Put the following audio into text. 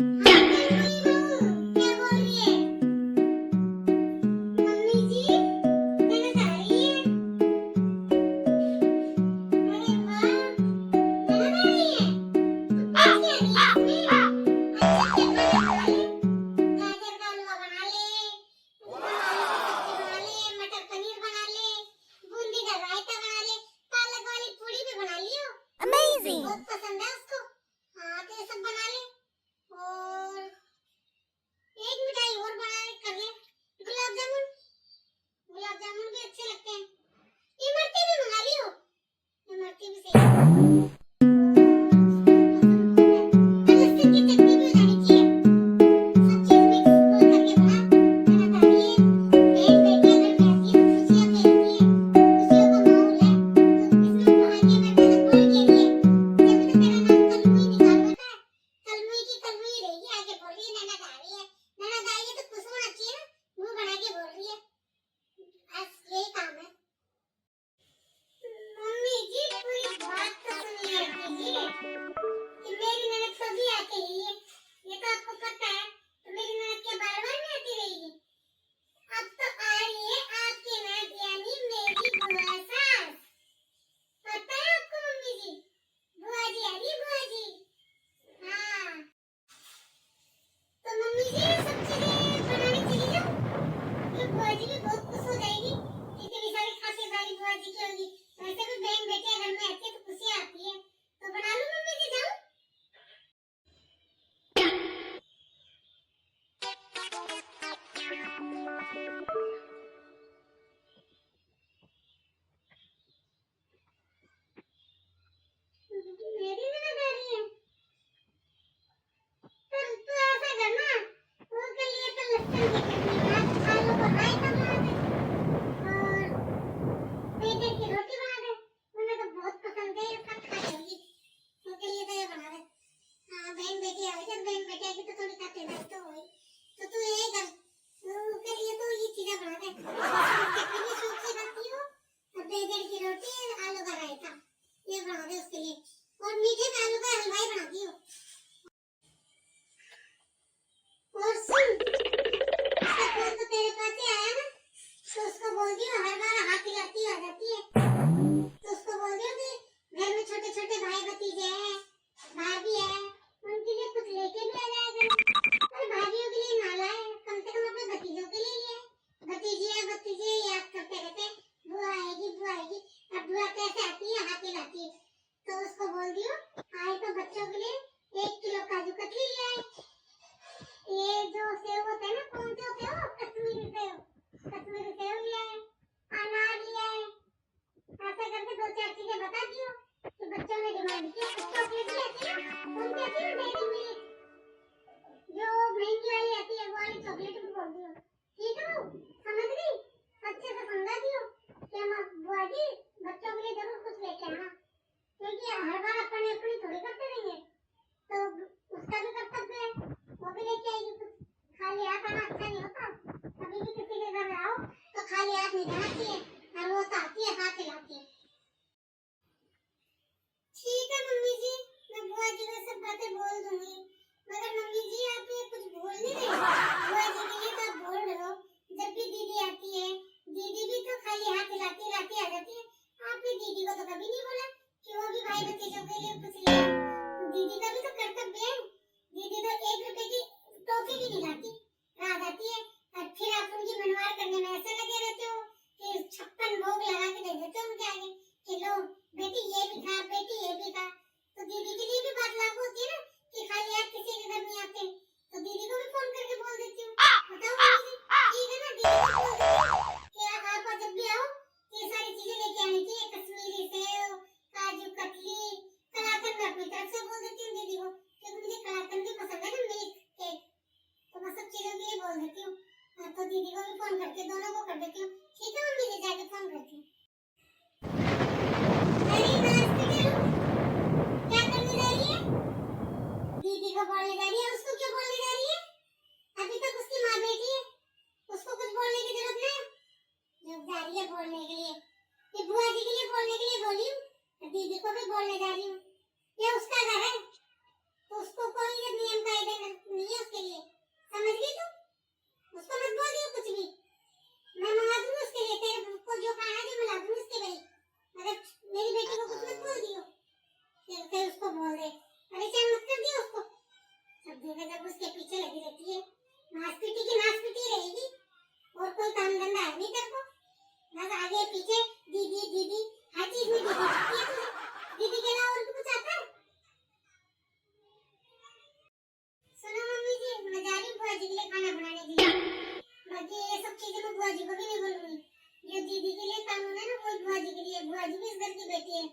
हाँ तन्वी बहू क्या बोल रही है? मम्मी जी ननद आ रही है। अरे वाह ननद आ रही है। तो पूछ क्या रही है इसमें? अच्छा क्या खाना बना ले? गाजर का हलवा बना ले, आलू की सब्जी बना ले, मटर पनीर बना ले, बूंदी का रायता बना ले, पालक वाली पूड़ी भी बना लियो। अमेजिंग। बहुत पसंद है उसको। हाँ तो ये सब बना ले। और एक मिठाई और बना कर ले, गुलाब जामुन। गुलाब जामुन भी अच्छे लगते हैं। इमरती भी मंगा लियो, इमरती भी सही है। और उसको पसंद बहुत है। और लहसुन की चटनी भी हो जानी चाहिए। सब चीज मिक्स करके बना। ननद आ रही है, बहन बेटियां घर में आती है तो खुशियां फैलती है, खुशियों का माहौल है। तो इसमें भाग्य में ननद बोल के रही है, जब तो तेरा नाम कलमुई निकाल रखा है, कलमुई की कलमुई रहेगी। आगे बोल रही है ननद आ रही है, ननद आई है तो खुश होना चाहिए ना, मुंह बना के बोल रही है। बस यही काम है। मम्मी जी पूरी बात तो सुनिए आंटी जी, कि मेरी ननद कभी आती ही है, ये तो आपको पता है। तो मेरी ननद क्या बार बार में आती रहेगी? अब तो आ रही है आपकी ननद यानी मेरी बुआ सास। पता है आपको मम्मी जी? बुआ जी आ रही है, बुआ जी। हाँ तो मम्मी जी सब चीजें बनाने चली जाऊं? ये बुआ जी भी बहुत खुश हो जाएगी, इतनी सारी खातिरदारी बुआ जी की होगी। वैसे भी बहन बेटियां घर में आती है तो खुशी आती है। तो बना लूं मम्मी जी, जाऊं? मेरी ननद आ रही है तो ऐसा करना, उसके लिए तो लहसुन की चटनी बना दे, आलू का रायता बना दे और बेसन की रोटी बना दे। उन्हें तो बहुत पसंद है, ये सब खा जाएगी। उनके लिए तो ये बना दे। हाँ बहन बेटी आ गई, जब बहन बेटी आएगी तो थोड़ी खातिरदारी तो होगी। तो तू यही कर, उसके लिए तो ये चीजें बना दे, लहसुन की चटनी भी सूखी बनती हो और बेसन की रोटी और आलू का रायता ये बना दे उसके लिए। और मीठे में आलू का हलवा बना दियो। और सुन, उसका फोन तो तेरे पास ही आया ना, तो उसको बोल दियो हर बार हाथ हिलाती आ जाती है, तो उसको बोल दियो कि घर में छोटे छोटे भाई भतीजे हैं, भाभी है, उनके लिए कुछ लेके भी आ जाया कर। और भाभीयों के लिए ना लाए, कम से कम अपने भतीजों के लिए लिए। भतीजियां भतीजे याद करते रहते बुआ आएगी बुआ आएगी। अब बुआ कैसे आती है, हाथ हिलाती है। तो उसको बोल दियो आए तो बच्चों के लिए 1 किलो काजू कतली ले आए। ये जो सेव होते हैं ना, कौन से होते हो, कश्मीरी सेव, कश्मीरी सेव ले आए, अनार ले आए। ऐसा करके 2-4 चीजें बता दियो कि बच्चों ने डिमांड की। चॉकलेट भी आती है ना, कौन सी आती है ना, डेयरी मिल्क, जो महंगी वाली आती है, वो वाली चॉकलेट भी बोल दियो। ठीक है बहू, समझ गई? अच्छे से समझा दियो कि हम बुआ जी बच्चों के लिए जरूर कुछ लेके आना, क्योंकि हर बार अपने अपनी थोड़ी करते रहेंगे, तो उसका भी कर्तव्य है, वो भी लेके आएगी कुछ। खाली हाथ आना अच्छा नहीं होता। कभी भी किसी के घर आओ तो खाली हाथ नहीं जाना चाहिए, और वो तो आती है हाथ हिलाती है। ठीक है मम्मी जी, मैं बुआ जी को सब बातें बोल दूंगी, मगर मम्मी जी आप ये कुछ भूल नहीं रही। बुआ जी के लिए तो आप बोल रहे हो, जब भी दीदी आती है, दीदी भी तो खाली हाथ हिलाती हिलाती आ जाती है। आपने दीदी को तो कभी नहीं बोला कि वो भी भाई भतीजों के लिए कुछ ले आए। दीदी का भी तो कर्तव्य है। दीदी तो 1 रुपए की टॉफी भी नहीं लाती, आ जाती है, और फिर आप उनकी मनवार करने में ऐसे लगे रहते हो कि 56 भोग लगा के दे देते हो उनके आगे कि लो बेटी ये भी खा, बेटी ये भी खा। तो दीदी के लिए भी बात लागू होती है ना कि खाली आप किसी के घर नहीं आते, तो दीदी को भी फोन करके बोल देती हूँ। बताओ मम्मी जी, ठीक है ना? दीदी को बोल देती हूँ कि आप जब भी आओ ये सारी चीजें लेके आनी चाहिए, कश्मीरी सेव, काजू कतली, कलाकंद मैं अपनी तरफ से बोल देती हूँ दीदी को, क्योंकि मुझे कलाकंद भी पसंद है ना, मिल्क केक, तो मैं सब चीजों के लिए बोल देती हूँ। तो दीदी को भी फोन करके दोनों को कर देती हूँ। ठीक है मम्मी जी, जाके फोन करती हूँ। अरे नाश्ते करो, क्या करने जा रही है? दीदी को बोलने जा रही है, उसको क्यों बोलने जा रही है? अभी तक उसकी माँ बैठी है, उसको कुछ बोलने की जरूरत बाजी भी इस घर की बेटी है।